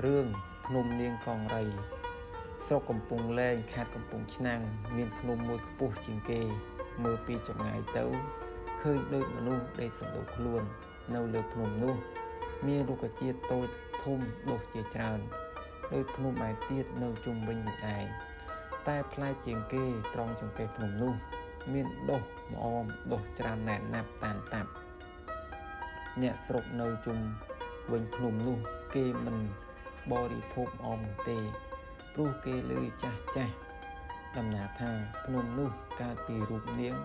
រឿងភ្នំនាងកងរៃស្រុកកំពង់លែងខេត្តកំពង់ឆ្នាំងមានភ្នំមួយខ្ពស់ជាងគេមើលពីចម្ងាយទៅឃើញដូចមនុស្សដេកសណ្ដូកខ្លួននៅលើភ្នំនោះមានរុក្ខជាតិតូចធំដុះជាច្រើនដោយភ្នំឯទៀតនៅជុំវិញនោះដែរតែប្លែកជាងគេត្រង់ចង្កេះភ្នំនោះមានដុះម្អមដុះច្រើនណែនណាប់តានតាប់អ្នកស្រុកនៅជុំវិញភ្នំនោះគេមិនបរិភោគម្អមនោះទេព្រោះគេឮចាស់ដំណាលថាភ្នំនោះកើតពីរូបនាង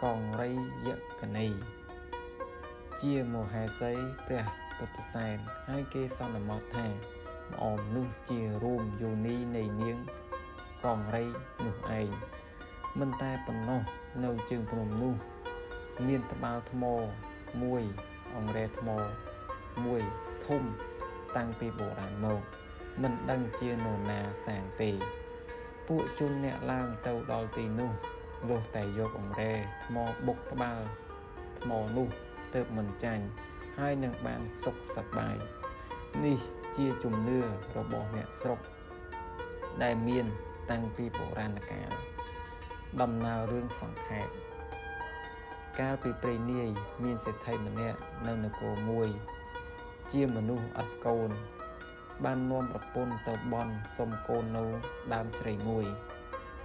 កងរៃយកណីជាមហេសីព្រះពុទ្ធសែនហើយគេសន្មតថាម្អមនោះជារួមយោនីនៃនាងកងរៃនោះឯងមិនតែប៉ុណ្ណោះនៅជើងភ្នំនោះមានត្បាល់ថ្មមួយអង្រែថ្មមួយធំតាំងពីបុរាណមកមិនដឹងជានរណាសាងទេពួកជនអ្នកឡើងទៅដល់ទីនោះលុះតែយកអង្រែថ្មបុកត្បាល់ថ្មនោះទើបមិនចាញ់ហើយនឹងបានសុខសប្បាយនេះជាជំនឿរបស់អ្នកស្រុកដែលមានតាំងពីបុរាណកាលដំណើររឿងសង្ខេបកាលពីព្រេងនាយមានសេដ្ឋីម្នាក់នៅនគរមួយជាមនុស្សឥតកូនបាននាំប្រពន្ធទៅបន់សុំកូននៅដើមជ្រៃមួយ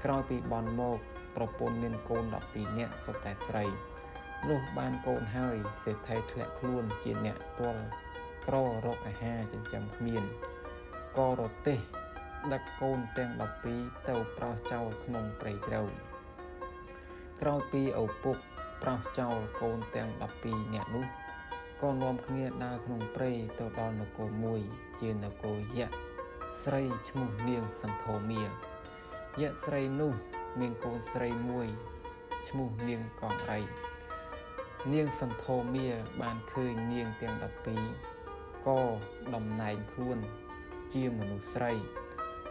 ក្រោយពីបន់មកប្រពន្ធមានកូន12នាក់សុទ្ធតែស្រីលុះបានកូនហើយសេដ្ឋីធ្លាក់ខ្លួនជាអ្នកទាល់ក្ររកអាហារចិញ្ចឹមគ្មានក៏រទេះដឹកកូនទាំង12ទៅប្រោសចោលក្នុងព្រៃជ្រៅក្រោយពីឪពុកប្រោសចោលកូនទាំង12នាក់នោះក៏នាំគ្នាដើរក្នុងព្រៃទៅដល់នគរមួយជានគរយក្សស្រីឈ្មោះនាងសន្ធមាយក្សស្រីនោះមានកូនស្រីមួយឈ្មោះនាងកងរៃនាងសន្ធមាបានឃើញនាងទាំង12ក៏តំណែងខ្លួនជាមនុស្សស្រី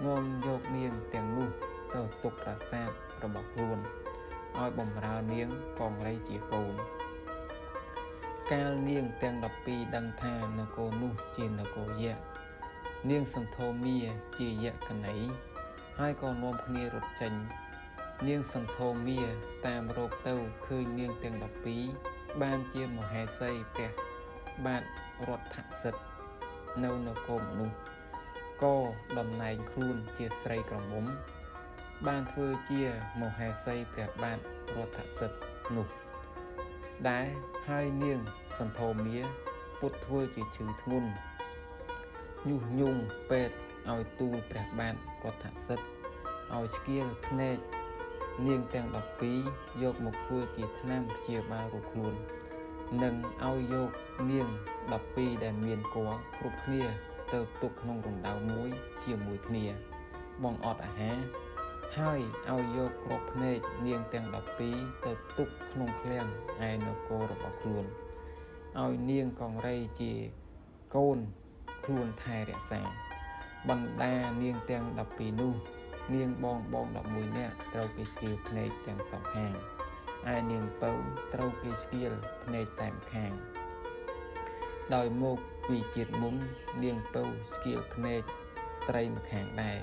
នាំយកនាងទាំងនោះទៅទុកប្រាសាទរបស់ខ្លួនឲ្យបម្រើនាងកងរៃជាកូនកាលនាងទាំង12ដឹងថានគរនោះជានគរយក្សនាងសន្ធមាជាយក្ខណីហើយក៏នាំគ្នារត់ចេញនាងសន្ធមាតាមរកទៅឃើញនាងទាំង12បានជាមហេសីព្រះបាទរដ្ឋសិទ្ធិនៅនគរមនុស្សក៏តំណែងខ្លួនជាស្រីក្រមុំបានធ្វើជាមហេសីព្រះបាទរដ្ឋសិទ្ធិនោះដែរហើយនាងសន្ធមាពុតធ្វើជាឈឺធ្ងន់ញុះញង់ពេទ្យឲ្យទូលព្រះបាទរដ្ឋសិទ្ធិឲ្យស្គៀលភ្នែកនាងទាំង12យកមកធ្វើជាថ្នាំព្យាបាលរោគខ្លួននិងឲ្យយកនាង12ដែលមានគភ៌គ្រប់គ្នាទៅទុកក្នុងរណ្ដៅមួយជាមួយគ្នាបងអត់អាហារហើយឲ្យយកគ្រាប់ភ្នែកនាងទាំង12ទៅទុកក្នុងឃ្លាំងឯនគររបស់ខ្លួនឲ្យនាងកងរៃជាកូនខ្លួនថែរក្សាបណ្ដានាងទាំង12នោះនាងបង11នាក់ត្រូវគេស្គៀលភ្នែកទាំងសងខាងឯនាងពៅត្រូវគេស្គៀលភ្នែកតែម្ខាងដោយមកពីជាតិមុននាងពៅស្គៀលភ្នែកត្រីម្ខាងដែរ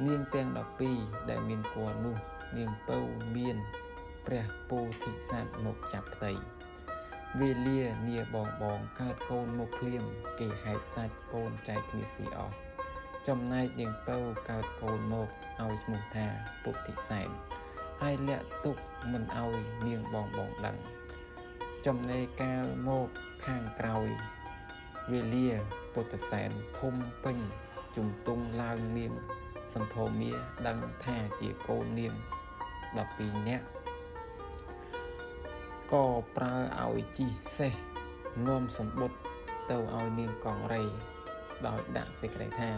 នាងទាំង12ដែលមានគភ៌នោះនាងពៅមានព្រះពោធិសត្វមកចាប់ផ្ទៃវេលានាបងកើតកូនមកភ្លាមគេហែកសាច់កូនចែកគ្នាស៊ីអស់ចំណែកនាងពៅកើតកូនមកឲ្យឈ្មោះថាពុទ្ធិសែនហើយលាក់ទុកមិនឲ្យនាងបងដឹងចំណែកកាលមកខាងក្រោយវេលាពុទ្ធិសែនធំពេញជំទង់ឡើងនាងសន្ធមាដឹងថាជាកូននាង12នាក់ក៏ប្រើឲ្យជីសេះនាំសម្បុត្រទៅឲ្យនាងកងរៃដោយដាក់សេចក្តីថា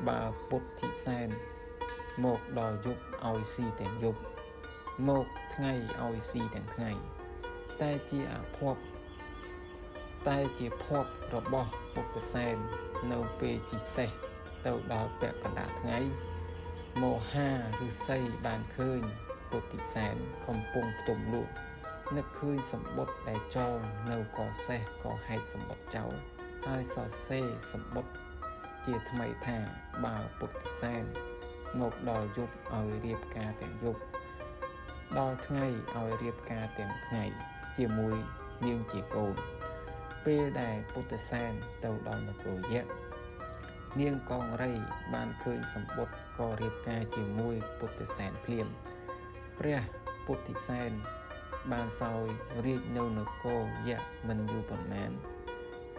បើពុទ្ធិសែនមកដល់យប់ឲ្យស៊ីទាំងយប់មកថ្ងៃឲ្យស៊ីទាំងថ្ងៃតែជាភ័ព្វរបស់ពុទ្ធិសែននៅពេលជីសេះទៅដល់ពាក់កណ្ដាលថ្ងៃមហាឫសីបានឃើញពុទ្ធិសែនកំពុងផ្ទុំលក់នឹកឃើញសម្បុត្រដែលចងនៅកសេះក៏ហែកសម្បុត្រចោលហើយសរសេរសម្បុត្រ ជាថ្មីថាបើពុទ្ធសែនមកដល់យប់ឲ្យរៀបការទាំងយប់ដល់ថ្ងៃឲ្យរៀបការទាំងថ្ងៃជាមួយនាងជាកូនពេលដែលពុទ្ធសែនទៅដល់នគរយក្សនាងកង្រីបានឃើញសម្បុត្រក៏រៀបការជាមួយពុទ្ធសែនភ្លាមព្រះពុទ្ធសែនបានសោយរាជនៅនគរយក្សមិនយូរប៉ុន្មាន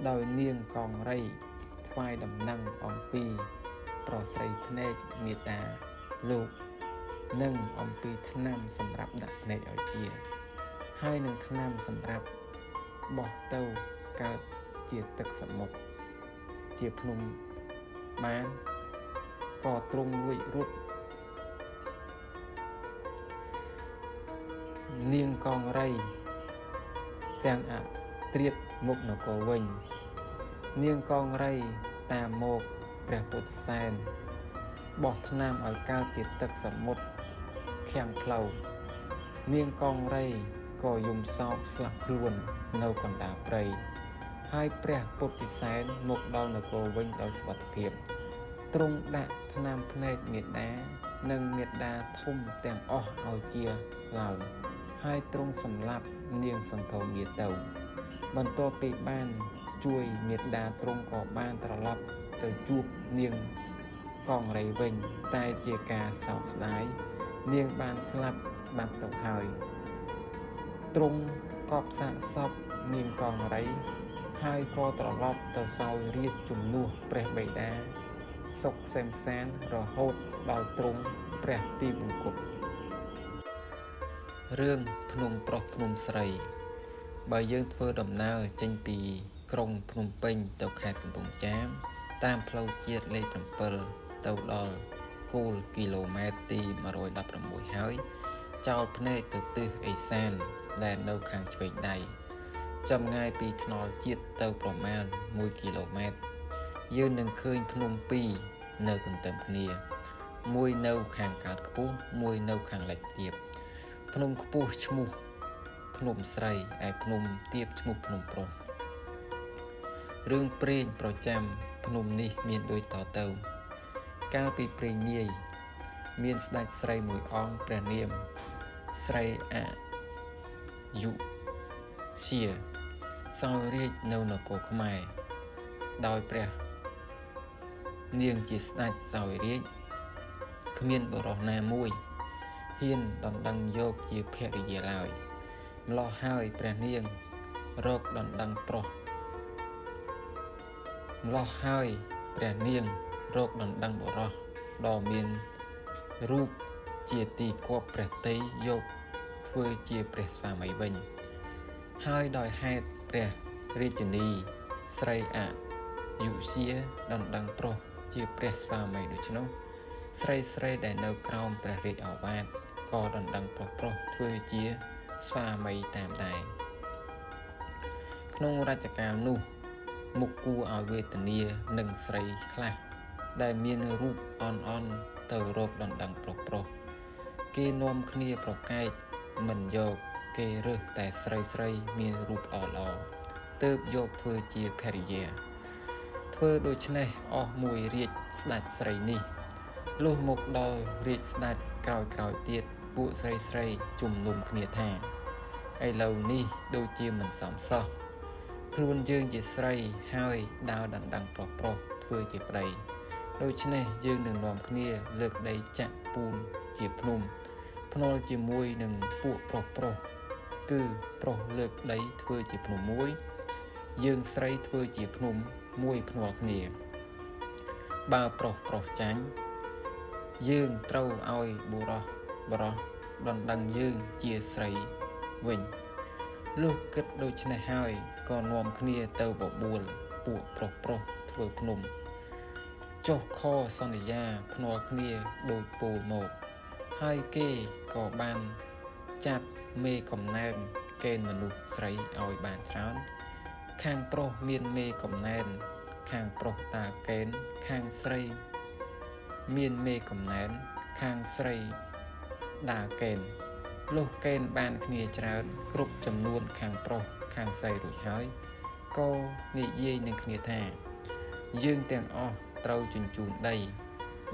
ដោយនាងកង្រីថ្វាយដំណឹងអំពីប្រស្រីភ្នែកមេត្តាលោកនិងអំពីថ្នាំសម្រាប់ដាក់ភ្នែកឲ្យជាហើយនឹងថ្នាំសម្រាប់បោះទៅកើតជាទឹកសមុទ្រជាភ្នំបានក៏ទ្រង់លួចរត់នាងកង្រីទាំងអត្រិតមុខនគរវិញនាងកង្រីតាមមកព្រះពុទ្ធសែនបោះថ្នាំឲ្យកើតជាទឹកសមុទ្រខាំងផ្លូវនាងកង្រីក៏យំសោកស្លាប់ខ្លួននៅកណ្ដាលព្រៃហើយព្រះពុទ្ធសែនមកដល់នគរវិញដោយសុវត្ថិភាពទ្រង់ដាក់ថ្នាំភ្នែកមេត្តានិងមេត្តាធំទាំងអស់ឲ្យជាឡើងហើយទ្រង់សម្លាប់នាងសន្ធោមាទៅបន្ទាប់ពីបានជួយមេត្តាទ្រង់ក៏បានត្រឡប់ទៅជួបនាងកង្រីវិញតែជាការសោកស្ដាយនាងបានស្លាប់បាត់ទៅហើយទ្រង់កប់សាកសពនាងកង្រីហើយក៏ត្រឡប់ទៅសោយរាជជំនួសព្រះបិតាសុខសេមសានរហូតដល់ទ្រង់ព្រះទីបង្គត់រឿងភ្នំប្រុសភ្នំស្រីបើយើងធ្វើដំណើរចេញពីក្រុងភ្នំពេញទៅខេត្តកំពង់ចាមតាមផ្លូវជាតិលេខ7ទៅដល់គោលគីឡូម៉ែត្រទី116ហើយចោលភ្នែកទៅទិសឦសានដែលនៅខាងឆ្វេងដៃចម្ងាយពីថ្នល់ជាតិទៅប្រមាណ1គីឡូម៉ែត្រយើងនឹងឃើញភ្នំ2នៅទន្ទឹមគ្នាមួយនៅខាងកើតខ្ពស់មួយនៅខាងលិចទាបភ្នំខ្ពស់ឈ្មោះភ្នំស្រីឯភ្នំទាបឈ្មោះភ្នំប្រុសរឿងព្រេងប្រចាំភ្នំនេះមានដូចតទៅកាលពីព្រេងនាយមានស្ដេចស្រីមួយអង្គព្រះនាមស្រីអយុជាសោយរាជនៅនគរខ្មែរដោយព្រះនាងជាស្ដេចសោយរាជគ្មានបុរសណាមួយហ៊ានដណ្ដឹងយកជាភរិយាឡើយម្ល៉េះហើយព្រះនាងរកដណ្ដឹងប្រុសម្ល៉េះហើយព្រះនាងរកដណ្ដឹងបុរសដ៏មានរូបជាទីគប់ព្រះតីយកធ្វើជាព្រះស្វាមីវិញហើយដោយហេតុព្រះរាជិនីស្រីអយុជាដណ្ដឹងប្រុសជាព្រះស្វាមីដូច្នោះស្រីដែលនៅក្រោមព្រះរាជឱវាទក៏ដណ្ដឹងប្រុសធ្វើជាស្វាមីតាមដែរក្នុងរជ្ជកាលនោះមុខគួរឲ្យវេទនានឹងស្រីខ្លះដែលមានរូបអន់ទៅរកដណ្ដឹងប្រុសគេនាំគ្នាប្រកែកមិនយកគេរើសតែស្រីមានរូបល្អទើបយកធ្វើជាភរិយាធ្វើដូច្នេះអស់មួយរាជស្ដេចស្រីនេះលុះមកដល់រាជស្ដេចក្រោយទៀតពួកស្រីជំនុំគ្នាថាឥឡូវនេះដូចជាមិនសមសោះខ្លួនយើងជាស្រីហើយដើរដណ្ដឹងប្រុសធ្វើជាប្តីដូច្នេះយើងនឹងនាំគ្នាលើកដីចាក់ពូនជាភ្នំភ្នាល់ជាមួយនឹងពួកប្រុសគឺប្រុសលើកដីធ្វើជាភ្នំមួយយើងស្រីធ្វើជាភ្នំមួយភ្នាល់គ្នាបើប្រុសចាញ់យើងត្រូវឲ្យបុរសដណ្ដឹងយើងជាស្រីវិញលុះគិតដូច្នេះហើយក៏នាំគ្នាទៅបបួលពួកប្រុសធ្វើភ្នំចុះខសន្យាភ្នាល់គ្នាដោយពោលមកហើយគេក៏បានចាត់មេកំណើនកេណ្ឌមនុស្សស្រីឲ្យបានច្រើនខាងប្រុសមានមេកំណើនខាងប្រុសតាកេណ្ឌខាងស្រីមានមេកំណើនខាងស្រីដាកេណ្ឌលុះកេណ្ឌបានគ្នាច្រើនគ្រប់ចំនួនខាងប្រុសខាងស្រីរួចហើយក៏និយាយនឹងគ្នាថាយើងទាំងអស់ ត្រូវជញ្ជូនដី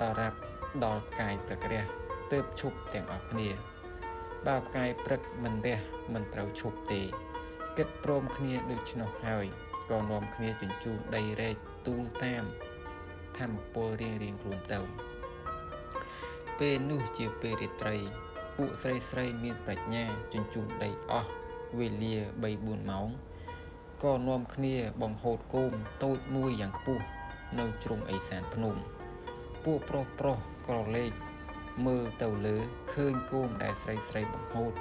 ដល់រាប់ដល់ផ្កាយព្រឹករះទើបឈប់ទាំងអស់គ្នាបើផ្កាយព្រឹកមិនរះមិនត្រូវឈប់ទេគិតព្រមគ្នាដូច្នោះហើយក៏នាំគ្នាជញ្ជូនដីរែកទូលតាមធម្មពលរៀងខ្លួនទៅពេលនោះជាពេលរាត្រីពួកស្រីមានប្រាជ្ញាជញ្ជូនដីអស់វេលា 3-4 ម៉ោងក៏នាំគ្នាបង្ហូតគោមតូចមួយយ៉ាងខ្ពស់នៅជ្រុងឦសានភ្នំពួកប្រុសក្រឡេកមើលទៅលើឃើញគោមដែលស្រីបង្ហូត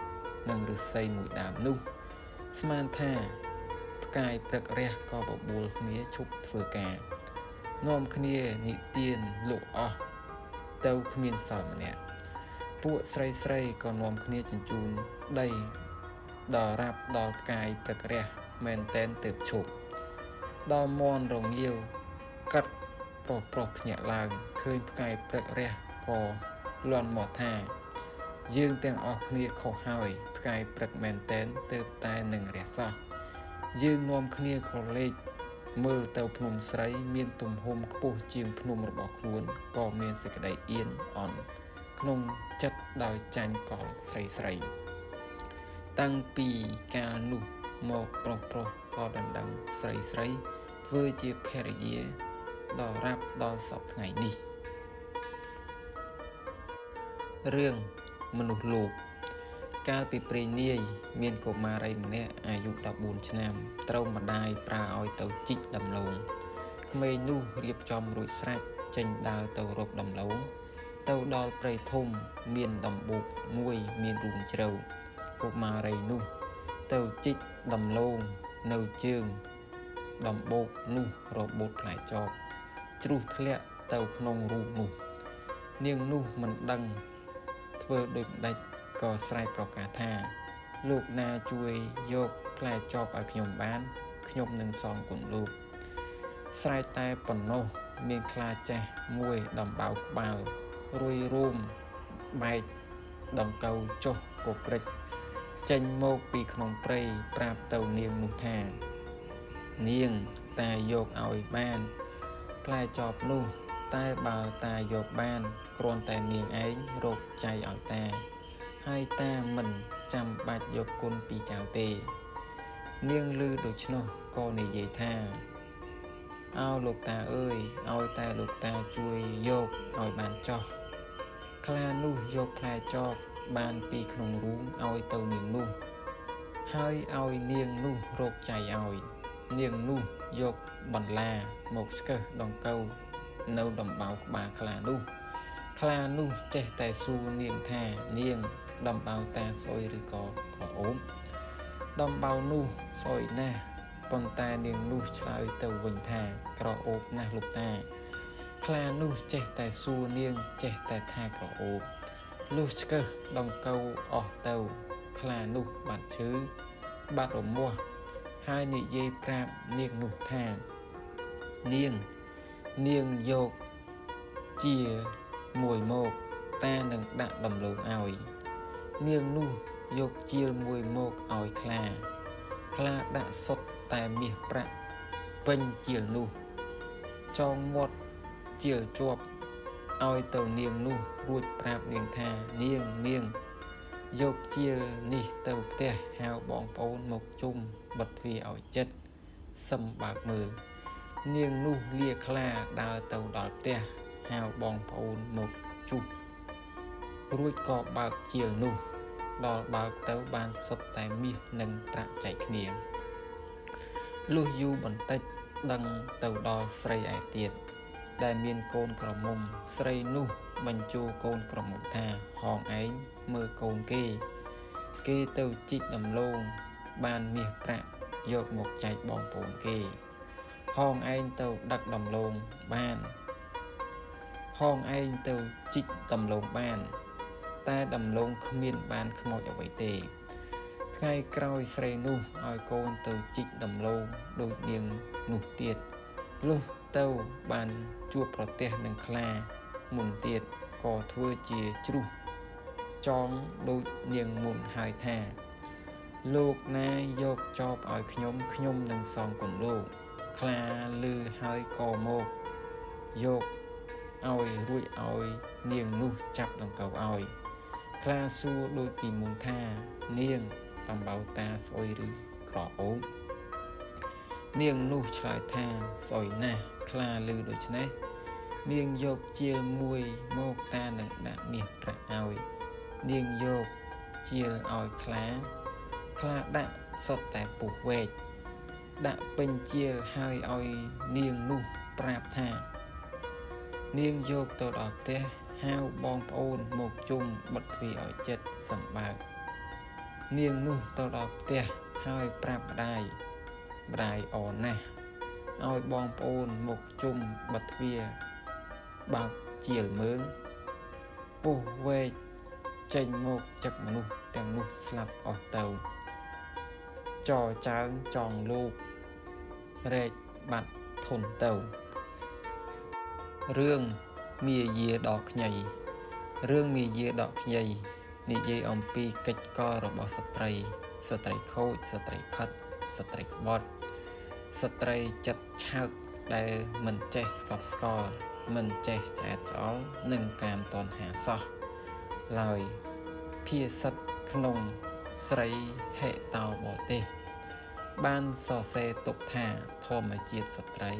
នឹងឫស្សីមួយដើមនោះស្មានថាផ្កាយព្រឹករះក៏បបួលគ្នាឈប់ធ្វើការនាំគ្នានិទានលក់អស់ទៅគ្មានសល់ម្នាក់ពួកស្រីក៏នាំគ្នាជញ្ជូនដីដល់រាប់ដល់ផ្កាយព្រឹករះមែនតែនទើបឈប់ដល់មន់រងាវកាត់ប្រុសភ្ញាក់ឡើងឃើញផ្កាយព្រឹករះក៏លន់មកថាយើងទាំងអស់គ្នាខុសហើយផ្កាយព្រឹកមែនតែនទើបតែនឹងរះសោះយើងនាំគ្នាក្រឡេកមើលទៅភ្នំស្រីមានទំហំខ្ពស់ជាងភ្នំរបស់ខ្លួនក៏មានសេចក្តីអៀនអន់ក្នុងចិត្តដោយចាញ់កលស្រីតាំងពីកាលនោះមកប្រុសក៏ដណ្ដឹងស្រីធ្វើជាភរិយាដល់រាប់ដល់សពថ្ងៃនេះរឿងមនុស្សលោកកាលពីព្រេងនាយមានកុមារីម្នាក់អាយុ14ឆ្នាំត្រូវម្ដាយប្រើឲ្យទៅជីកដំឡូងក្មេងនោះរៀបចំរួចស្រេចចេញដើរទៅរកដំឡូងទៅដល់ព្រៃធំមានដំបូកមួយមានរូងជ្រៅកុមារីនោះទៅជីកដំឡូងនៅជើងដំបូកនោះរបូតផ្លែចបជ្រុះធ្លាក់ទៅក្នុងរូងនោះនាងនោះមិនដឹងធ្វើដូចម្ដេចក៏ស្រែកប្រកាសថាលោកណាជួយយកផ្លែចបឲ្យខ្ញុំបានខ្ញុំនឹងសងគុណលោកស្រែកតែប៉ុណ្ណោះមានខ្លាចាស់មួយដំបៅក្បាលរួយរួមបែកដង្កូវចុះពព្រិចចេញមកពីក្នុងព្រៃប្រាប់ទៅនាងនោះថានាងតាយកឲ្យបានផ្លែចបនោះតែបើតាយកបានគ្រាន់តែនាងឯងរកចៃឲ្យតាហើយតាមិនចាំបាច់យកគុណពីចៅទេនាងឮដូច្នោះក៏និយាយថាអោលោកតាអើយឲ្យតែលោកតាជួយយកឲ្យបានចោះខ្លានោះយកផ្លែចបបានពីក្នុងរូងឲ្យទៅនាងនោះហើយឲ្យនាងនោះរកចៃឲ្យនាងនោះយកបន្លាមកស្កឹះដង្កូវនៅដំបៅក្បាលខ្លានោះចេះតែសួរនាងថានាងដំបៅតាសួយឬក៏ក្រអូបដំបៅនោះសួយណាស់ប៉ុន្តែនាងនោះឆ្លើយទៅវិញថាក្រអូបណាស់លោកតាខ្លានោះចេះតែសួរនាងចេះតែថាក្រអូបលុះឆ្កឹះដង្កូវអស់ទៅខ្លានោះបាត់ឈឺបាត់រមាស់ហើយនិយាយប្រាប់នាងនោះថានាងយកជាមួយមកតានឹងដាក់ដំឡូងឲ្យនាងនោះយកជាលមួយមកឲ្យខ្លាដាក់សុទ្ធតែមាសប្រាក់ពេញជាលនោះចងមាត់ជាលជាប់ឲ្យទៅនាងនោះរួចប្រាប់នាងថានាងយកជាលនេះទៅផ្ទះហៅបងប្អូនមកជុំបិទទ្វារឲ្យចិត្តសឹមបើកមើលនាងនោះលាខ្លាដើរទៅដល់ផ្ទះហៅបងប្អូនមកជុំរួចក៏បើកជាលនោះដល់បើកទៅបានសុទ្ធតែមាសនិងប្រាក់ចែកគ្នាលុះយូរបន្តិចដឹងទៅដល់ស្រីឯទៀតដែលមានកូនក្រមុំស្រីនោះបញ្ជូកូនក្រមុំថាហងឯងមើលកូនគេទៅជីកដំឡូងបានមាសប្រាក់យកមកចែកបងប្អូនគេហងឯងទៅដឹកដំឡូងបានហងឯងទៅជីកដំឡូងបានតែដំឡូងគ្មានបានខ្មោចអ្វីទេថ្ងៃក្រោយស្រីនោះឲ្យកូនទៅជីកដំឡូងដូចនាងនោះទៀតលុះទៅបានជួបប្រទះនឹងខ្លាមុនទៀតក៏ធ្វើជាជ្រុះចងដូចនាងមុនហើយថាលោកណាយកចបឲ្យខ្ញុំនឹងសងគុណលោកខ្លាឮហើយក៏មក យកឲ្យរួចឲ្យនាងនោះចាប់ដង្កូវឲ្យខ្លាសួរដូចពីមុនថានាងដំបៅតាស្អុយឬក្រអូបនាងនោះឆ្លើយថាស្អុយណាស់ខ្លាឮដូច្នេះនាងយកជាលមួយមកតានឹងដាក់មាសប្រាក់ឲ្យនាងយកជាលឲ្យខ្លាដាក់សុទ្ធតែពុះវែកដាក់ពេញជាលហើយឲ្យនាងនោះប្រាប់ថានាងយកទៅដល់ផ្ទះហៅបងប្អូនមកជុំបិទទ្វារឲ្យចិត្តសម្បើកនាងនោះទៅដល់ផ្ទះហើយប្រាប់ម្ដាយអរណាស់ឲ្យបងប្អូនមកជុំបិទទ្វារបើកជាលមើលពុះវែកចេញមកចឹកមនុស្សទាំងនោះស្លាប់អស់ទៅចរចើងចងលោករែកបាត់ធន់ទៅរឿងមាយាដកខ្ញីរឿងមាយាដកខ្ញីនិយាយអំពីកិច្ចការរបស់ស្ត្រីខូចស្ត្រីផិតស្ត្រីក្បត់ស្ត្រីចិត្តឆើកដែលមិនចេះស្កប់ស្កល់មិនចេះឆ្អែតឆ្អល់នឹងកាមតនហាសោះឡើយភាសិតក្នុងស្រីហេតោបទេសបានសរសេរទុកថាធម្មជាតិស្ត្រី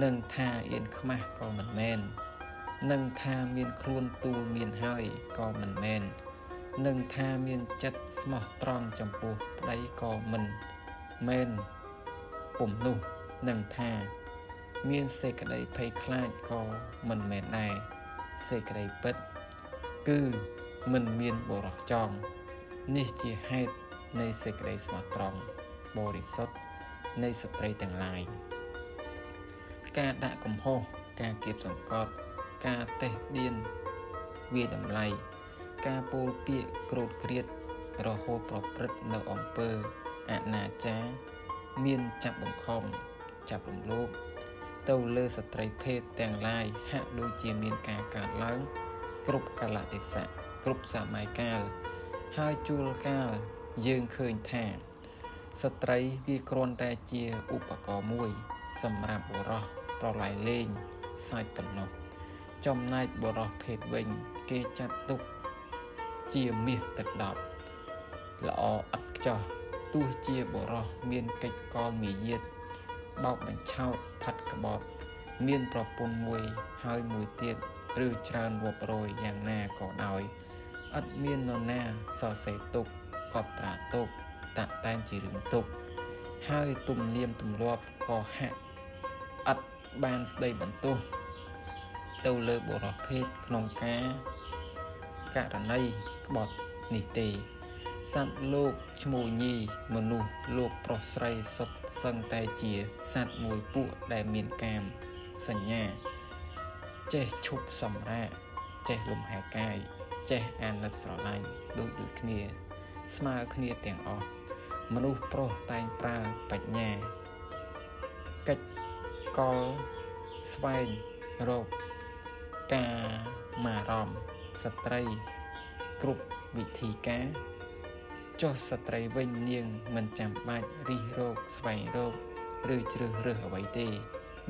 នឹងថាអៀនខ្មាស់ក៏មិនមែននឹងថាមានខ្លួនទូលមានហើយក៏មិនមែននឹងថាមានចិត្តស្មោះត្រង់ចំពោះប្តីក៏មិនមែនពុំនោះនឹងថាមានសេចក្តីភ័យខ្លាចក៏មិនមែនដែរសេចក្តីពិតគឺមិនមានបរោះចង់នេះជាហេតុនៃសេចក្តីស្មោះត្រង់បរិសុទ្ធនៃស្ត្រីទាំងឡាយការដាក់កំហុសការគៀបសង្កត់ការតេះដៀនវាតម្លៃការពោលពាក្យក្រោតក្រៀតរហូតប្រព្រឹត្តនៅអំពើអនាចារមានចាប់បង្ខំចាប់រំលោភទៅលើស្ត្រីភេទទាំងឡាយហាក់ដូចជាមានការកើតឡើងគ្រប់កាលៈទេសៈគ្រប់សម័យកាលហើយជួលកាលយើងឃើញថាស្ត្រីវាគ្រាន់តែជាឧបករណ៍មួយសម្រាប់បុរសប្រឡាយលេងសើចប៉ុណ្ណោះចំណែកបុរសភេទវិញគេចាត់ទុកជាមាសទឹកដប់ល្អឥតខ្ចោះទោះជាបុរសមានកិច្ចកលមាយាទបោកបញ្ឆោតផាត់ក្បត់មានប្រពន្ធមួយហើយមួយទៀតឬច្រើនរាប់រយយ៉ាងណាក៏ដោយឥតមាននរណាសរសេរទុកកត់ត្រាទុកតាក់តែងជារឿងទុកហើយទំនៀមទម្លាប់ក៏ហាក់ឥតបានស្ដីបន្ទោសទៅលើបុរសភេទក្នុងការករណីក្បត់នេះទេសត្វលោកឈ្មោះញីមនុស្សលោកប្រុសស្រីសុទ្ធសឹងតែជាសត្វមួយពួកដែលមានកាមសញ្ញាចេះឈប់សម្រាកចេះលំហែកាយចេះអាណិតស្រឡាញ់ដូចគ្នាស្មើគ្នាទាំងអស់មនុស្សប្រុសតែងប្រើបញ្ញាកិច្ចកលស្វែងរកការមារម្មណ៍ស្ត្រីគ្រប់វិធីការចុះស្ត្រីវិញនាងមិនចាំបាច់រិះរកស្វែងរកឬជ្រើសរើសអ្វីទេ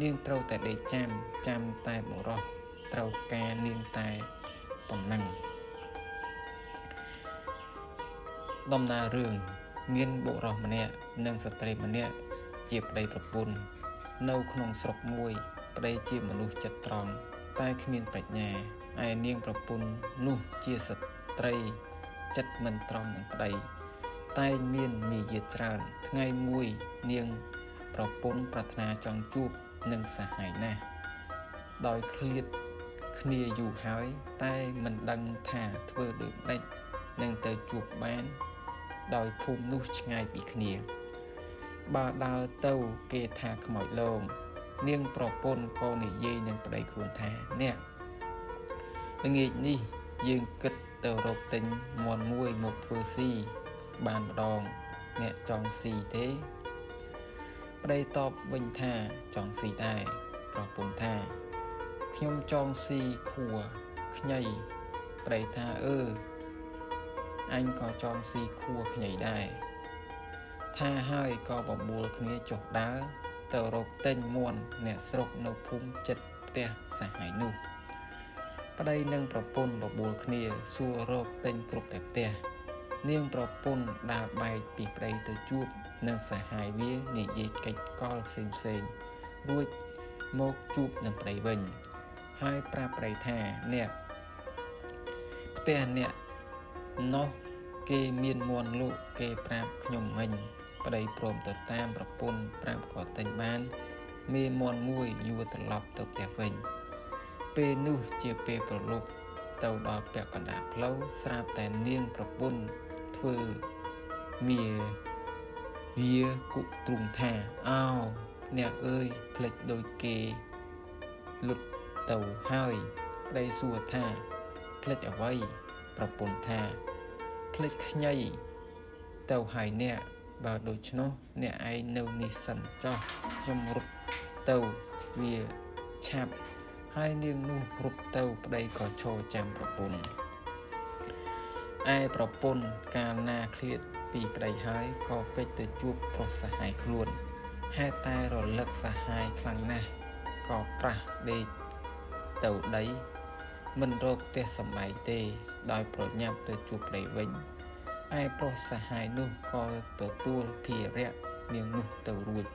នាងត្រូវតែដេកចាំតែបុរសត្រូវការនាងតែប៉ុណ្ណឹងដំណើររឿងមានបុរសម្នាក់និងស្ត្រីម្នាក់ជាប្តីប្រពន្ធនៅក្នុងស្រុកមួយប្តីជាមនុស្សចិត្តត្រង់តែគ្មានប្រាជ្ញាឯនាងប្រពន្ធនោះជាស្ត្រីចិត្តមិនត្រង់នឹងប្តីតែងមានមាយាច្រើនថ្ងៃមួយនាងប្រពន្ធប្រាថ្នាចង់ជួបនឹងសហាយណាស់ដោយឃ្លាតគ្នាយូរហើយតែមិនដឹងថាធ្វើដូចម្ដេចនឹងទៅជួបបានដោយភូមិនោះឆ្ងាយពីគ្នាបើដើរទៅគេថាខ្មោចលងនាងប្រពន្ធក៏និយាយនឹងប្តីខ្លួនថាអ្នកល្ងាចនេះយើងគិតទៅរកទិញមាន់មួយមកធ្វើស៊ីបានម្ដងអ្នកចង់ស៊ីទេប្តីតបវិញថាចង់ស៊ីដែរប្រពន្ធថាខ្ញុំចង់ស៊ីខួរខ្ញីប្តីថាអញក៏ចង់ស៊ីខួរខ្ញីដែរថាហើយក៏បបួលគ្នាចុះដើរទៅរកទិញមាន់អ្នកស្រុកនៅភូមិចិត្ត ផ្ទះសហហើយនោះប្តីនិងប្រពន្ធបបួលគ្នាសួររកទិញគ្រប់តែផ្ទះនាងប្រពន្ធដើរបែកពីប្តីទៅជួបនឹងសហហើយវានិយាយកិច្ចកលផ្សេងរួចមកជួបនឹងប្តីវិញហើយប្រាប់ប្តីថាអ្នកផ្ទះអ្នកនោះគេមានមន់លក់គេប្រាប់ខ្ញុំមិញប្តីព្រមទៅតាមប្រពន្ធប្រាប់ក៏ទិញបានមេមន់មួយយួរត្រឡប់ទៅផ្ទះវិញពេលនោះជាពេលប្រលប់ទៅដល់ពាក់កណ្ដាលផ្លូវស្រាប់តែនាងប្រពន្ធធ្វើវាគុទ្រង់ថាអោអ្នកអើយភ្លេចដូចគេលុតទៅហើយប្តីសួរថាភ្លេចអ្វីប្រពន្ធថាភ្លេចខ្ញីទៅហើយអ្នកបើដូច្នោះអ្នកឯងនៅនេះសិនចោះខ្ញុំរត់ទៅវាឆាប់ហើយនាងនោះរត់ទៅប្តីក៏ឈរចាំប្រពន្ធឯប្រពន្ធកាលណាឃ្លាតពីប្តីហើយក៏កិច្ចទៅជួបប្រុសសហហើយខ្លួនហេតុតែរលឹកសហហើយខ្លាំងណាស់ក៏ប្រះដេកទៅដីមិនរកផ្ទះសម្បែងទេដោយប្រញាប់ទៅជួបប្តីវិញឯប្រុសសហហើយនោះក៏ទទួលភារៈនាងនោះទៅរួច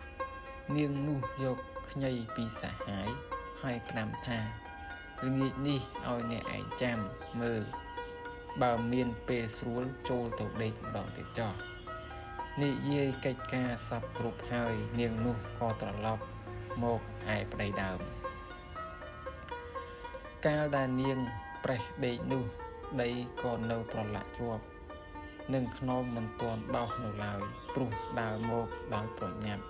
នាងនោះយកខ្ញីពីសហហើយផ្ដាំថាល្ងាចនេះឲ្យអ្នកឯងចាំមើលបើមានពេលស្រួលចូលទៅដេកម្ដងទៀតចោះនិយាយកិច្ចការសពគ្រប់ហើយនាងនោះក៏ត្រឡប់មកឯប្តីដើមកាលដែលនាងប្រេះដេកនោះដីក៏នៅប្រឡាក់ជាប់នឹងខ្នងមិនទាន់បោសនៅឡើយព្រោះដើរមកដោយប្រញាប់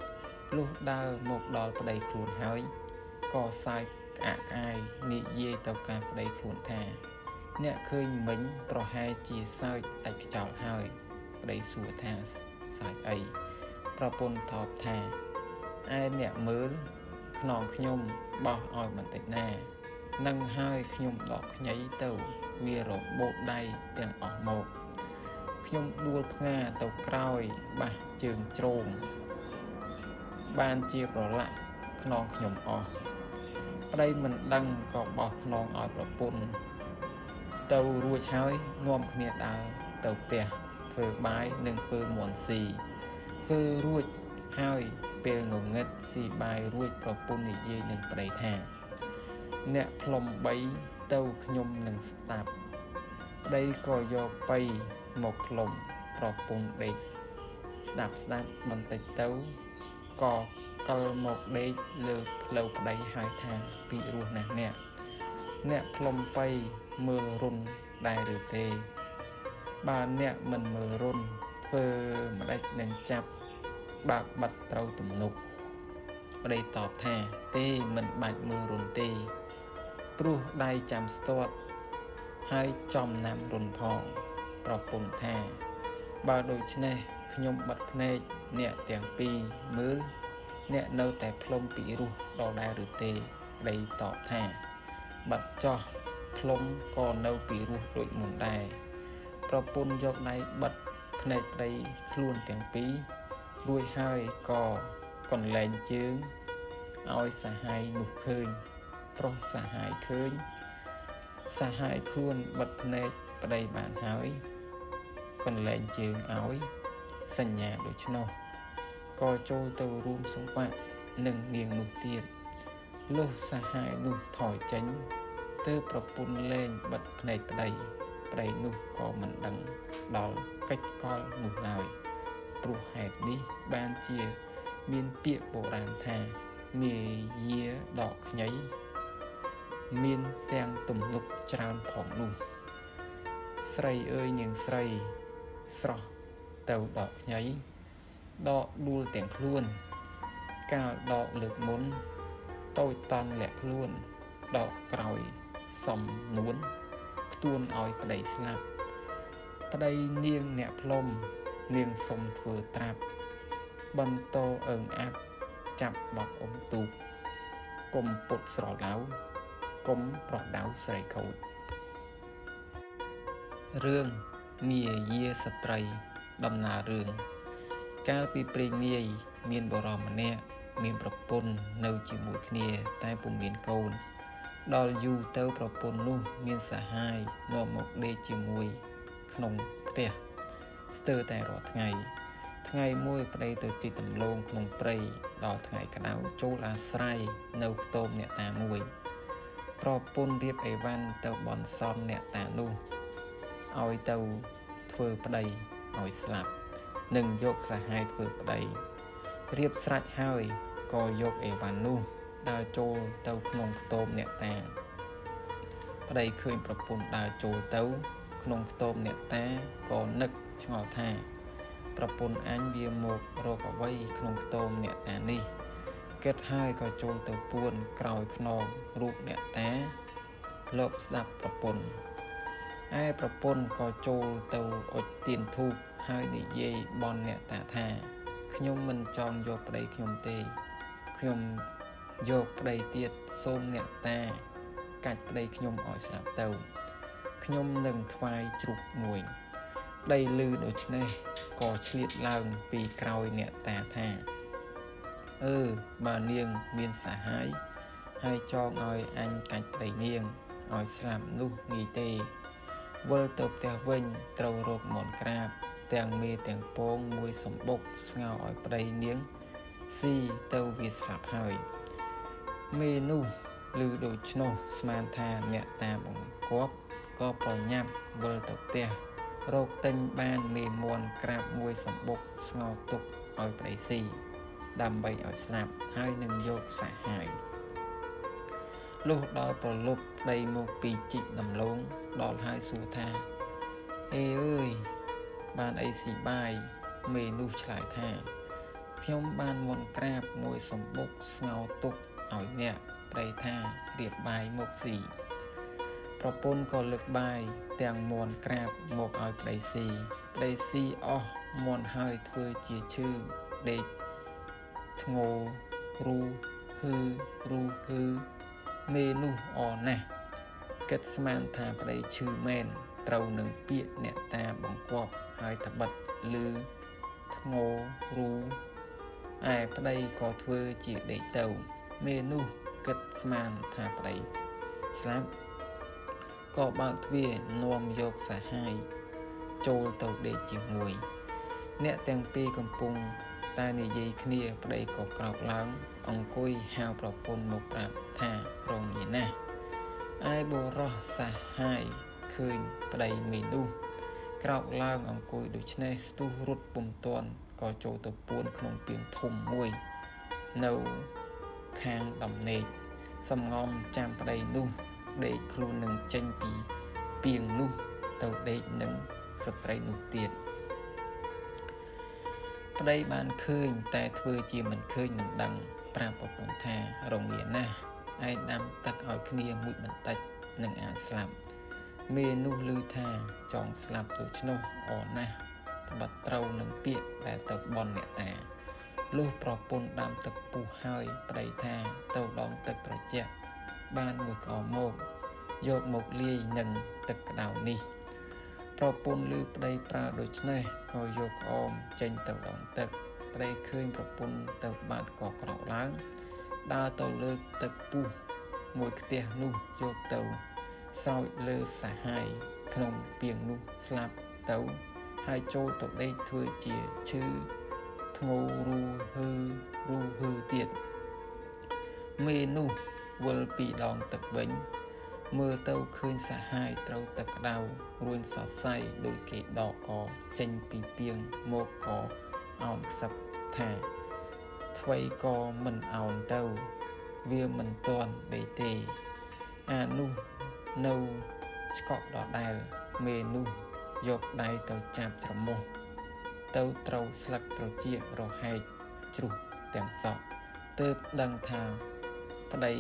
លុះដើរមកដល់ប្តីខ្លួនហើយក៏សើចក្អាកអាយនិយាយទៅការប្តីខ្លួនថាអ្នកឃើញមិញប្រហែលជាសើចដាច់ខ្យល់ហើយប្តីសួរថាសើចអីប្រពន្ធតបថាឯអ្នកមើលខ្នងខ្ញុំបោះឲ្យបន្តិចណានឹងហើយខ្ញុំដកខ្ញីទៅវារបូតដៃទាំងអស់មកខ្ញុំដួលផ្ងាទៅក្រោយបាសជើងជ្រោមបានជាប្រឡាក់ខ្នងខ្ញុំអស់ប្តីមិនដឹងក៏បោះខ្នងឲ្យប្រពន្ធទៅរួចហើយនាំគ្នាដើរទៅផ្ទះធ្វើបាយនិងធ្វើមាន់ស៊ីធ្វើរួចហើយពេលងងឹតស៊ីបាយរួចប្រពន្ធនិយាយនឹងប្តីថាអ្នកផ្លុំ3ទៅខ្ញុំនឹងស្ដាប់ប្តីក៏យកបីមកផ្លុំប្រពន្ធដេកស្ដាប់បន្តិចទៅក៏កិលមកដេកលើផ្លូវប្តីហើយថាពីរស់ណាស់អ្នកផ្លុំបីមើលរុនដែរឬទេបើអ្នកមិនមើលរុនធ្វើម្ដេចនឹងចាប់បើកបិទត្រូវទំនុកប្តីតបថាទេមិនបាច់មើលរុនទេព្រោះដៃចាំស្ទាត់ហើយចំណាំរុនផងប្រពន្ធថាបើដូច្នេះខ្ញុំបិទភ្នែកអ្នកទាំងពីរមើលអ្នកនៅតែផ្លុំពីរស់ដល់ដែរឬទេប្តីតបថាបិទចោះផ្លុំក៏នៅពីរស់ដូចមុនដែរប្រពន្ធយកដៃបិទភ្នែកប្តីខ្លួនទាំងពីររួចហើយក៏កន្លែងជើងឲ្យសហហើយនោះឃើញប្រុសសហហើយឃើញសហហើយខ្លួនបិទភ្នែកប្តីបានហើយកន្លែងជើងឲ្យសញ្ញាដូច្នោះក៏ចូលទៅរួមសង្វាក់នឹងនាងនោះទៀតលុះសហហើយនោះថយចេញទើបប្រពន្ធលែងបិទភ្នែកប្តីនោះក៏មិនដឹងដល់កិច្ចកលនោះឡើយព្រោះហេតុនេះបានជាមានពាក្យបុរាណថាមាយាដកខ្ញីមានទាំងទំនុកច្រើនផងនោះស្រីអើយនាងស្រីស្រស់ទៅដកខ្ញីដកដួលទាំងខ្លួនកាលដកលើកមុនតូចតន់លាក់ខ្លួនដកក្រោយសំនួនផ្ទួនឲ្យប្តីស្លាប់ប្តីនាងអ្នកផ្លុំនាងសុំធ្វើត្រាប់បន្តអើងអាប់ចាប់បត់អុំទូកគុំពុតស្រឡៅគុំប្រដៅស្រីខូចរឿងមាយាស្ត្រីដំណើររឿងកាលពីព្រេងនាយមានបុរសម្នាក់មានប្រពន្ធនៅជាមួយគ្នាតែពុំមានកូន ដល់យូរទៅប្រពន្ធនោះមានសហាយមកដេកជាមួយក្នុងផ្ទះស្ទើរតែរាល់ថ្ងៃមួយប្តីទៅជិះដំឡូងក្នុងព្រៃដល់ថ្ងៃក្តៅចូលអាស្រ័យនៅខ្ទមអ្នកតាមួយប្រពន្ធរៀបអីវ៉ាន់ទៅបន់ស្រន់អ្នកតានោះឲ្យទៅធ្វើប្តីឲ្យស្លាប់និងយកសហាយធ្វើប្តីរៀបស្រេចហើយក៏យកអីវ៉ាន់នោះដើរចូលទៅក្នុងខ្ទមអ្នកតាប្តីឃើញប្រពន្ធដើរចូលទៅក្នុងខ្ទមអ្នកតាក៏នឹកឆ្ងល់ថាប្រពន្ធអញវាមករកអ្វីក្នុងខ្ទមអ្នកតានេះគិតហើយក៏ចូលទៅពួនក្រោយខ្នងរូបអ្នកតាលោកស្ដាប់ប្រពន្ធឯប្រពន្ធក៏ចូលទៅអុជទៀនធូបហើយនិយាយបន់អ្នកតាថាខ្ញុំមិនចង់យកប្តីខ្ញុំទេខ្ញុំយកប្តីទៀតសូមអ្នកតាកាច់ប្តីខ្ញុំឲ្យស្លាប់ទៅខ្ញុំនឹងថ្វាយជ្រូកមួយប្តីឮដូច្នេះក៏ឆ្លៀតឡើងពីក្រោយអ្នកតាថាបើនាងមានសហាយហើយចង់ឲ្យអញកាច់ប្តីនាងឲ្យស្លាប់នោះងាយទេវិលទៅផ្ទះវិញត្រូវរកមន្តក្រាបទាំងមេទាំងពងមួយសម្បុកស្ងោឲ្យប្តីនាងស៊ីទៅវាស្លាប់ហើយមេនោះឮដូច្នោះស្មានថាអ្នកតាបង្គាប់ក៏ប្រញាប់វិលទៅផ្ទះរកទិញបានមេមន់ក្រាបមួយសម្បុកស្ងោទុកឲ្យប្តីស៊ីដើម្បីឲ្យស្លាប់ហើយនឹងយកសហាយលុះដល់ប្រលប់ប្តីមកពីជីកដំឡូងដល់ហើយសួរថាអេអើយបានអីស៊ីបាយមេនោះឆ្លើយថាខ្ញុំបានមន្តក្រាបមួយសម្បុកស្ងោទុកឲ្យអ្នកប្តីថារៀបបាយមកស៊ីប្រពន្ធក៏លើកបាយទាំងមន្តក្រាបមកឲ្យប្តីស៊ីអស់មន្តហើយធ្វើជាឈឺដេកធ្ងោរូហឺមេនោះអណាស់គិតស្មានថាប្តីឈឺមែនត្រូវនឹងពាក្យអ្នកតាបង្គាប់ហើយត្បិតឮធ្ងោរូឯប្តីក៏ធ្វើជាដេកទៅមេនោះគិតស្មានថាប្តីស្លាប់ក៏បើកទ្វារនាំយកសហាយចូលទៅដេកជាមួយអ្នកទាំងពីរកំពុងតែនិយាយគ្នាប្តីក៏ក្រោកឡើងអង្គុយហៅប្រពន្ធមកប្រាប់ថារងយីណាស់ឯបុរសសហាយឃើញប្តីមីនោះក្រោកឡើងអង្គុយដូច្នេះស្ទុះរត់ពុំទាន់ក៏ចូលទៅពួនក្នុងពាងធំមួយនៅខាងដំណេកសំងំចាំប្តីនោះដេកខ្លួននឹងចេញពីពាងនោះទៅដេកនឹងស្ត្រីនោះទៀតប្តីបានឃើញតែធ្វើជាមិនឃើញមិនដឹងប្រាប់ប្រពន្ធថារងាណាស់ឯងដាំទឹកឲ្យគ្នាមួយបន្តិចនឹងអាចស្លាប់មេនោះឮថាចង់ស្លាប់ដូច្នោះអណាស់ត្បិតត្រូវនឹងពាក្យដែលទៅបន់អ្នកតាលុះប្រពន្ធដាំទឹកពុះហើយប្តីថាទៅដងទឹកត្រជាក់បានមួយក្អមមកយកមកលាយនឹងទឹកក្តៅនេះប្រពន្ធឮប្តីប្រើដូច្នេះក៏យកក្អមចេញទៅដងទឹកប្តីឃើញប្រពន្ធទៅបាត់ក៏ក្រោកឡើងដើរទៅលើកទឹកពុះមួយខ្ទះនោះយកទៅស្រោចលើសហាយក្នុងពាងនោះស្លាប់ទៅហើយចូលទៅដេកធ្វើជាឈឺធ្ងោរូហឺទៀតមេនោះវិលពីដងទឹកវិញមើលទៅឃើញសហាយត្រូវទឹកក្តៅរួញសរសៃដូចគេដកកចេញពីពាងមកក៏អោនខ្សឹបថាថ្វីក៏មិនអោនទៅវាមិនទាន់ដេកទេអានោះនៅឆ្កក់ដដែលមេនោះយកដៃទៅចាប់ច្រមុះទៅត្រូវស្លឹកត្រចៀករហែកជ្រុះទាំងសក់ទើបដឹងថាប្តី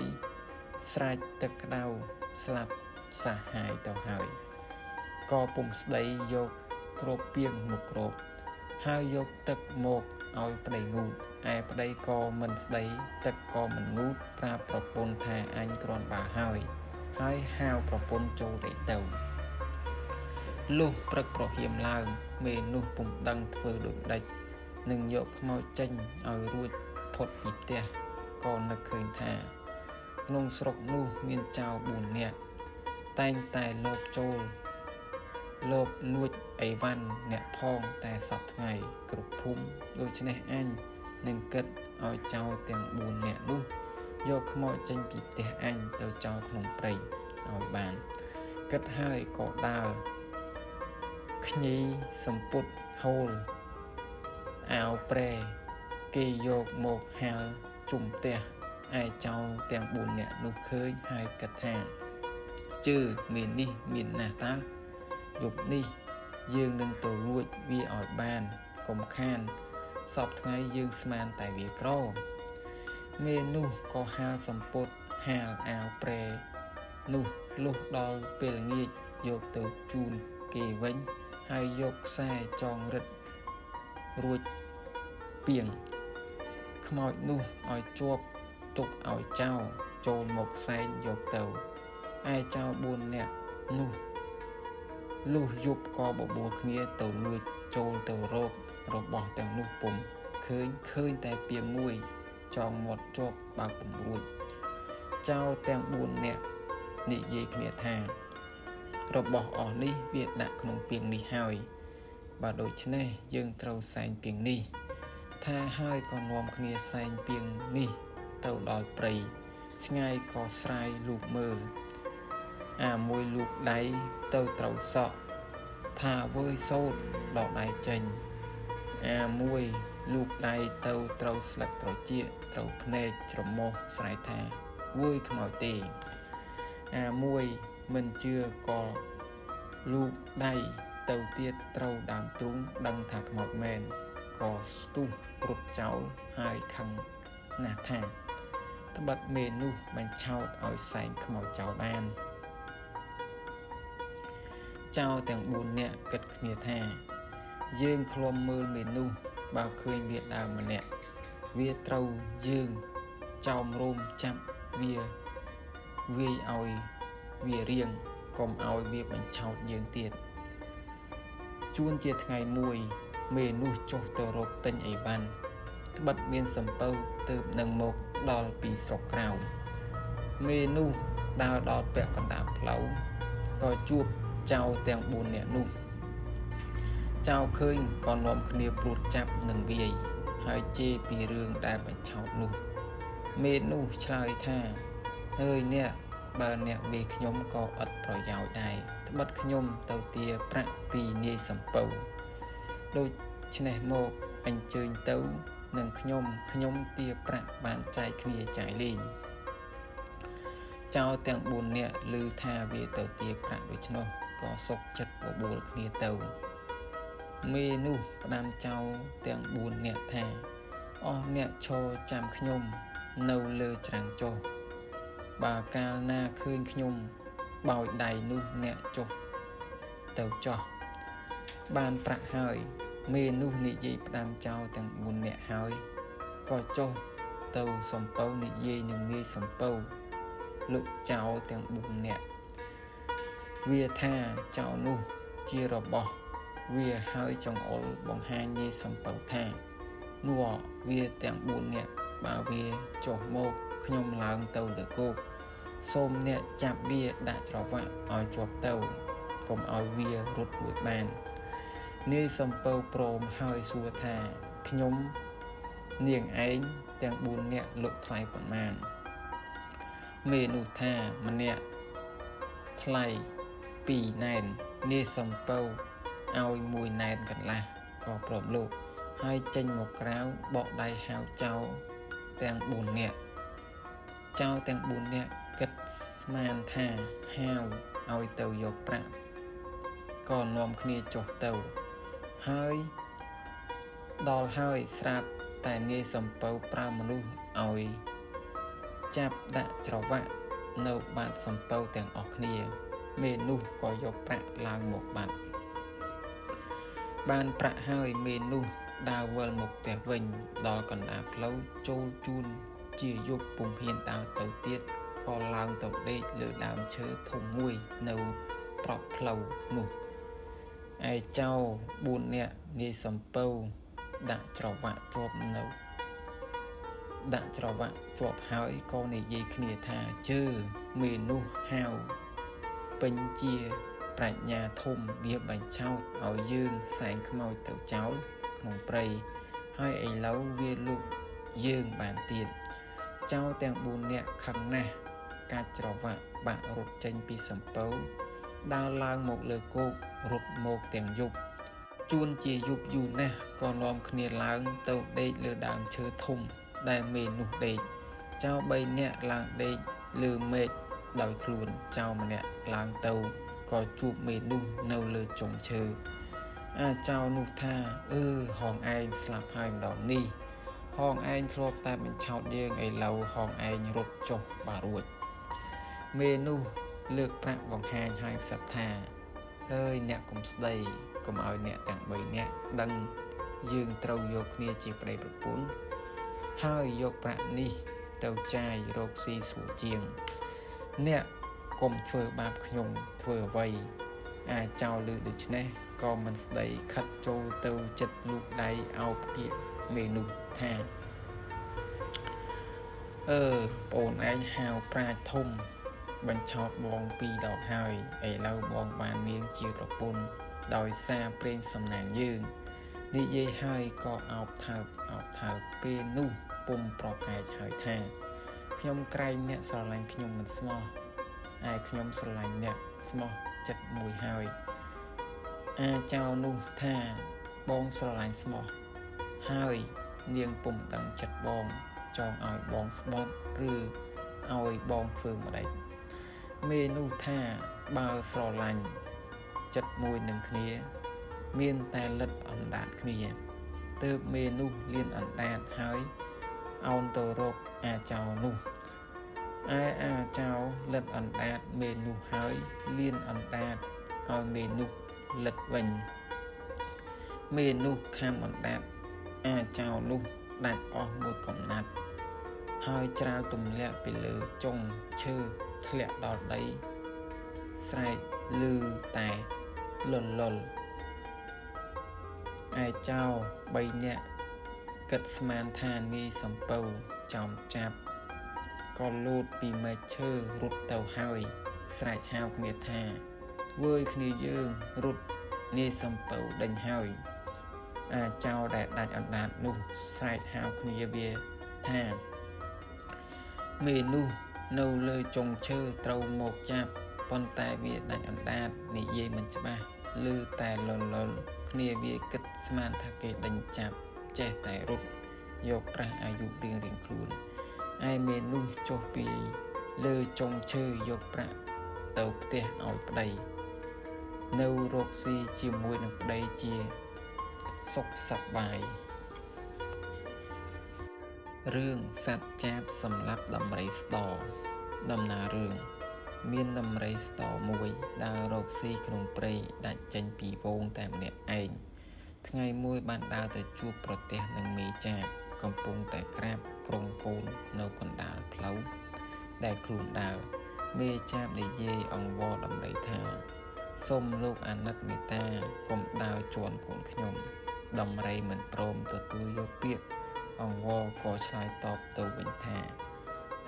ស្រែកទឹកក្តៅស្លាប់សហាយទៅហើយក៏ពុំស្ដីយកគ្របពាងមកគ្របហើយយកទឹកមកឲ្យប្តីងូតឯប្តីក៏មិនស្ដីទឹកក៏មិនងូតប្រាប់ប្រពន្ធថាអញគ្រាន់បើហើយហៅប្រពន្ធចូលដេកទៅលុះព្រឹកប្រហៀមឡើងមេនោះពុំដឹងធ្វើដូចម្ដេចនឹងយកខ្មោចចេញឲ្យរួចផុតពីផ្ទះក៏នឹកឃើញថា ក្នុងស្រុកនោះមានចៅ4នាក់តែងតែលបចូលលបលួចអីវ៉ាន់អ្នកផងតែសពថ្ងៃគ្រប់ភូមិដូច្នេះអញនឹងគិតឲ្យចៅទាំង4នាក់នោះយកខ្មោចចេញពីផ្ទះអញទៅចោលក្នុងព្រៃឲ្យបានគិតហើយក៏ដើរខ្ញីសំពុតហូលអាវប្រែគេយកមកហាលជុំផ្ទះឯចៅទាំង4នាក់នោះឃើញហើយគិតថាជើមាននេះមានណាស់តើយប់នេះយើងនឹងទៅរួចវាឲ្យបានកុំខានសពថ្ងៃយើងស្មានតែវាក្រមេនោះក៏ហាលសំពុតហាលអាវប្រែនោះលុះដល់ពេលល្ងាចយកទៅជូនគេវិញហើយយកខ្សែចងរឹតរួចពីងខ្មោចនោះឲ្យជាប់ទុកឲ្យចៅចូលមកសែងយកទៅឯចៅ4នាក់នោះលុះយប់ក៏បបួលគ្នាទៅលួចចូលទៅរករបស់ទាំងនោះពុំឃើញតែពីងមួយចងមាត់ជាប់បើកពំរួចចៅទាំង4នាក់និយាយគ្នាថារបស់អស់នេះវាដាក់ក្នុងពីងនេះហើយបើដូច្នេះយើងត្រូវសែងពីងនេះថាហើយក៏នាំគ្នាសែងពីងនេះទៅដល់ព្រៃឆ្ងាយក៏ស្រាយលូកមើលអាមួយលូកដៃទៅត្រូវសក់ថាវើយសោតដល់ដៃចេញអាមួយលូកដៃទៅត្រូវស្លឹកត្រចៀកត្រូវភ្នែកច្រមុះស្រែកថាវើយខ្មោចទេអាមួយមិនជឿក៏លូកដៃទៅទៀតត្រូវដើមទ្រូងដឹងថាខ្មោចមែនក៏ស្ទុះរត់ចោលហើយខឹងណាស់ថាត្បិតមេនោះបានឆោតឲ្យសែងខ្មោចចោលបានចៅទាំង4នាក់គិតគ្នាថាយើងឃ្លាំមើលមេនោះបើឃើញវាដើរម្នាក់វាត្រូវយើងចោមរោមចាប់វាវាយឲ្យវារៀងកុំឲ្យវាបញ្ឆោតយើងទៀតជួនជាថ្ងៃមួយមេនោះចុះទៅរកទិញអីវ៉ាន់ត្បិតមានសំពៅទើបនឹងមកដល់ពីស្រុកក្រៅមេនោះដើរដល់ពាក់កណ្ដាលផ្លូវក៏ជួបចៅទាំង4នាក់នោះចៅឃើញក៏នាំគ្នាព្រួតចាប់នឹងវាយហើយជេរពីរឿងដែលបញ្ឆោតនោះមេនោះឆ្លើយថាអើយអ្នកបើអ្នកវាយខ្ញុំក៏ឥតប្រយោជន៍ដែរត្បិតខ្ញុំទៅទាប្រាក់ពីនាយសំពៅដូច្នេះមកអញ្ជើញទៅនឹងខ្ញុំទាប្រាក់បានចែកគ្នាចាយលេងចៅទាំង4នាក់ឮថាវាទៅទាប្រាក់ដូច្នោះក៏សុខចិត្តបបួលគ្នាទៅមេនោះផ្ដាំចៅទាំង4នាក់ថាអស់អ្នកឈរចាំខ្ញុំនៅលើច្រាំងចុះបើកាលណាឃើញខ្ញុំបោយដៃនោះអ្នកចុះទៅចោះបានប្រាក់ហើយមេនោះនិយាយផ្ដាំចៅទាំង4នាក់ហើយក៏ចុះទៅសំពៅនិយាយនឹងនាយសំពៅលោកចៅទាំង4នាក់វាថាចៅនោះជារបស់វាហើយចង្អុលបង្ហាញនាយសំពៅថានោះវាទាំង4នាក់បើវាចុះមកខ្ញុំឡើងទៅលើគោកសូមអ្នកចាប់វាដាក់ច្រវាក់ឲ្យជាប់ទៅកុំឲ្យវារត់រួចបាននាយសំពៅព្រមហើយសួរថាខ្ញុំនាងឯងទាំង4នាក់លុកថ្លៃប៉ុន្មានមេនោះថាម្នាក់ថ្លៃ2ណែននាយសំពៅឲ្យ1ណែនកន្លះក៏ព្រមលោកហើយចេញមកក្រៅបកដៃហៅចៅទាំង4នាក់ចៅទាំង4នាក់គិតស្មានថាហៅឲ្យទៅយកប្រាក់ក៏នាំគ្នាចុះទៅហើយដល់ហើយស្រាប់តែនាយសំពៅប្រើមនុស្សឲ្យចាប់ដាក់ច្រវាក់នៅបាតសំពៅទាំងអស់គ្នាមេនោះក៏យកប្រាក់ឡើងមកបាត់បានប្រាក់ហើយមេនោះដើរវិលមកផ្ទះវិញដល់កណ្ដាលផ្លូវចូលជូនជាយប់ពុំហ៊ានដើរទៅទៀតក៏ឡើងទៅដេកលើដើមឈើធំមួយនៅប្រប់ផ្លូវនោះឯចៅ4នាក់នាយសំពៅដាក់ច្រវាក់ជាប់នៅ ដាក់ច្រវាក់ជាប់ហើយក៏និយាយគ្នាថាជើមេនោះហាវពេញជាប្រាជ្ញាធំវាបញ្ឆោតឲ្យយើងសែងខ្មោចទៅចោលក្នុងព្រៃហើយឥឡូវវាលុបយើងបានទៀតចោលទាំង4នាក់ខឹងណាស់កាច់ច្រវាក់បាក់រត់ចេញពីសំពៅដើរឡើងមកលើគោករត់មកទាំងយប់ជួនជាយប់យូរណាស់ក៏នាំគ្នាឡើងទៅដេកលើដើមឈើធំដែលមេនោះដេកចៅ3នាក់ឡើងដេកលើមេឃដោយខ្លួនចៅម្នាក់ឡើងទៅក៏ជួបមេនោះនៅលើចុងឈើអាចៅនោះថាហងឯងស្លាប់ហើយម្ដងនេះហងឯងធ្លាប់តែបញ្ឆោតយើងឥឡូវហងឯងរត់ចុះបារួចមេនោះលើកប្រាក់បង្ហាញឲ្យសឹកថាអ្នកកុំស្ដីកុំឲ្យអ្នកទាំង3នាក់ដឹងយើងត្រូវយកគ្នាជាប្តីប្រពន្ធហើយយកប្រាក់នេះទៅចាយរកស៊ីស្រួលជាងអ្នកកុំធ្វើបាបខ្ញុំធ្វើអ្វីអាចោលឮដូច្នេះក៏មិនស្ដីខិតចូលទៅចិត្តលូកដៃអោបគៀកមេនោះថាប្អូនឯងហាវប្រាជ្ញធំបញ្ឆោតបង2ដងហើយឥឡូវបងបាននាងជាប្រពន្ធដោយសារព្រេងសំណាងយើងនិយាយហើយក៏អោបថើបពេលនោះពុំប្រកែកហើយថាខ្ញុំក្រែងអ្នកស្រឡាញ់ខ្ញុំមិនស្មោះខ្ញុំស្រឡាញ់អ្នកស្មោះចិត្តមួយហើយអាចៅនោះថាបងស្រឡាញ់ស្មោះហើយនាងពុំដឹងចិត្តបងចង់ឲ្យបងស្បត់ឬឲ្យបងធ្វើម្ដេចមេនោះថាបើស្រឡាញ់ចិត្តមួយនឹងគ្នាមានតែលិតអណ្ដាតគ្នាទើបមេនោះលៀនអណ្ដាតហើយអោនទៅរកអាចៅនោះអាចៅលិតអណ្ដាតមេនោះហើយលៀនអណ្ដាតឲ្យមេនោះលិតវិញមេនោះខាំអណ្ដាតអាចៅនោះដាច់អស់មួយកំណាត់ហើយច្រាវទម្លាក់ពីលើចុងឈើធ្លាក់ដល់ដីស្រែកឮតែលុលឯចៅ3នាក់គិតស្មានថាងាយសំពៅចំចាប់ក៏លោតពីមែកឈើរត់ទៅហើយស្រែកហៅគ្នាថាវើយគ្នាយើងរត់ងាយសំពៅដេញហើយអាចៅដែលដាច់អណ្ដាតនោះស្រែកហៅគ្នាវាថាមេនោះនៅលើចុងឈើត្រូវមកចាប់ប៉ុន្តែវាដាច់អណ្ដាតនិយាយមិនច្បាស់ឮតែលលគ្នាវាគិតស្មានថាគេដេញចាប់ចេះតែរត់យកប្រាស់អាយុរៀងខ្លួនឯមេនោះចុះពីលើចុងឈើយកប្រាក់ទៅផ្ទះឲ្យប្តីនៅរកស៊ីជាមួយនឹងប្តីជាសុខសប្បាយរឿងសត្វចាបសម្លាប់ដំរីស្តដំណើររឿងមានដំរីស្តមួយដើររកស៊ីក្នុងព្រៃដាច់ចេញពីហ្វូងតែម្នាក់ឯងថ្ងៃមួយបានដើរទៅជួបប្រទះនឹងមេចាបកំពុងតែក្រាបក្រុងកូននៅកណ្ដាលផ្លូវដែលខ្លួនដើរមេចាបនិយាយអង្វរដំរីថាសូមលោកអាណិតមេត្តាកុំដើរជន់កូនខ្ញុំដំរីមិនព្រមទទួលយកពាក្យអង្វរក៏ឆ្លើយតបទៅវិញថា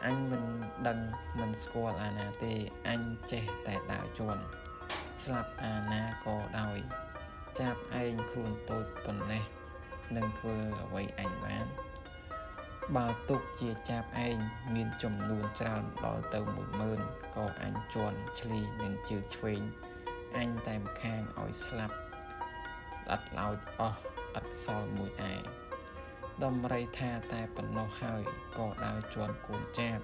អញមិនដឹងមិនស្គាល់អាណាទេអញចេះតែដើរជន់ស្លាប់អាណាក៏ដោយចាប់ឯងខ្លួនតូចប៉ុណ្ណេះនឹងធ្វើអ្វីអញបានបើទុកជាចាប់ឯងមានចំនួនច្រើនដល់ទៅ10000ក៏អញជន់ឆ្លីនឹងជើងឆ្វេងអញតែម្ខាងឲ្យស្លាប់អត់ឡោចអស់អត់សល់មួយឯងដំរីថាតែប៉ុណ្ណោះហើយក៏ដើរជន់កូនចាប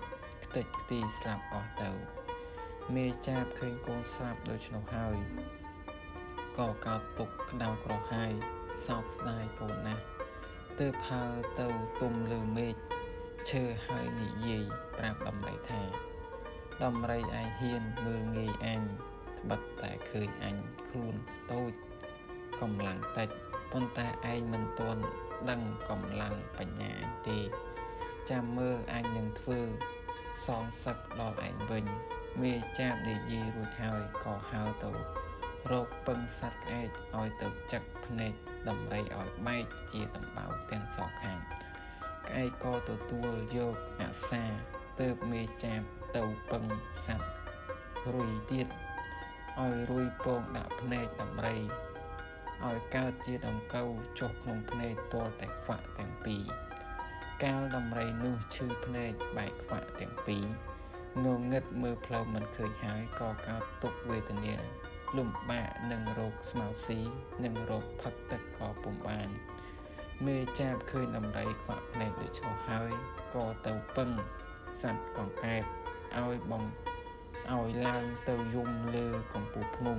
ខ្ទេចខ្ទីស្លាប់អស់ទៅមេចាបឃើញកូនស្លាប់ដូច្នោះហើយក៏កោតទុកក្តៅក្រហាយសោកស្ដាយកូនណាស់ទើបហើរទៅទុំលើមេឃឈើហើយនិយាយប្រាប់ដំរីថាដំរីឯងហ៊ានមើលងាយអញត្បិតតែឃើញអញខ្លួនតូចកម្លាំងតិចប៉ុន្តែឯងមិនទាន់ដឹងកម្លាំងបញ្ញាទេចាំមើលអញនឹងធ្វើសងសឹកដល់ឯងវិញមេចាបនិយាយរួចហើយក៏ហើរទៅរកពឹងសត្វក្អែកឲ្យទៅចឹកភ្នែកដំរីឲ្យបែកជាដំបៅទាំងសងខាង ក្អែកក៏ទទួលយកអាសាទើបមេចាប់ទៅពឹងសัตว์រុយទៀតឲ្យរុយពងដាក់ភ្នែកដំរីឲ្យកើតជាដង្កូវចុះក្នុងភ្នែកទាល់តែខ្វាក់ទាំងពីរកាលដំរីនោះឈឺភ្នែកបែកខ្វាក់ទាំងពីรงងឹតមើលផ្លូវមិនឃើញហើយក៏កើតទុក្ខវេទនាលំបាកនឹងរោគស្មៅស៊ីនឹងរោគផឹកទឹកក៏ពុំបានមេចាប់ឃើញដំរីខ្វាក់ភ្នែកដូច្នោះហើយក៏ទៅពឹងសត្វកង្កែបឲ្យឡើងទៅយំលើកំពូលភ្នំ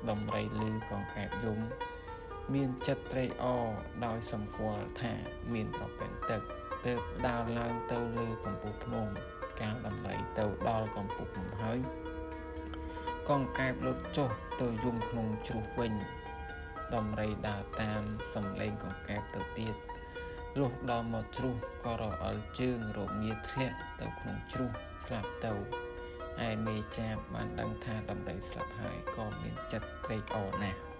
ដំរីឮកង្កែបយំមានចិត្តត្រេកអរដោយសម្គាល់ថាមានប្រពែងទឹកទើបដើរឡើងទៅលើកំពូលភ្នំកាលដំរីទៅដល់កំពូលភ្នំហើយកង្កែបលុតចុះទៅយំក្នុងជ្រោះវិញដំរីដើរតាមសំឡេងកង្កែបទៅទៀតលុះដល់មកជ្រោះក៏រអិលជើងរងាធ្លាក់ទៅក្នុងជ្រោះស្លាប់ទៅឯមេចាប់បានដឹងថាដំរីស្លាប់ហើយក៏មានចិត្តត្រេកអរណាស់